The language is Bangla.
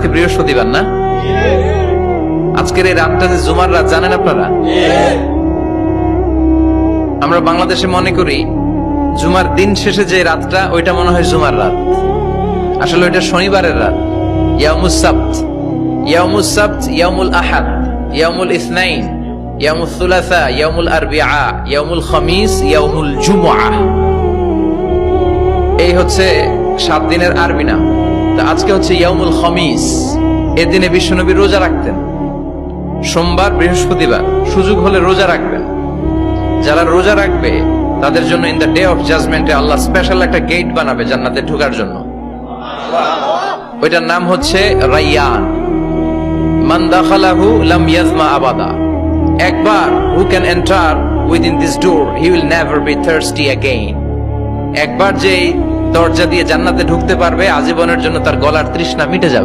আজকে বৃহস্পতিবার না? আজকের এই রাতটা যে জুমার রাত জানেন আপনারা? আমরা বাংলাদেশে মনে করি জুমার দিন শেষে যে রাতটা ওইটা মনে হয় জুমার রাত, আসলে ওইটা শনিবারের রাত। ইয়াউমুস সাবত, ইয়াউমুস সাবত, ইয়াউমুল আহাদ, ইয়াউমুল ইসনাইন, ইয়াউমুল সুলাসা, ইয়াউমুল আরবিআ, ইয়াউমুল খামিস, ইয়াউমুল জুমআ। এই হচ্ছে 7 দিনের আরবি নাম। তা আজকে হচ্ছে ইয়াউমুল খামিস। এই দিনে বিশ্বনবী রোজা রাখতেন, সোমবার বৃহস্পতিবার সুযোগ হলে রোজা রাখবেন। যারা রোজা রাখবে তাদের জন্য ইন দ্য ডে অফ জাজমেন্টে আল্লাহ স্পেশাল একটা গেট বানাবে জান্নাতে ঢোকার জন্য। ওইটার নাম হচ্ছে রাইয়ান। মান দাখালাহু লাম ইয়াজমা আবাদা। একবার who can enter within this door he will never be thirsty again. একবার যে দরজা দিয়ে জান্নাতে ঢুকতে পারবে আজীবনের জন্য তার গলার তৃষ্ণা মিটে যাবে।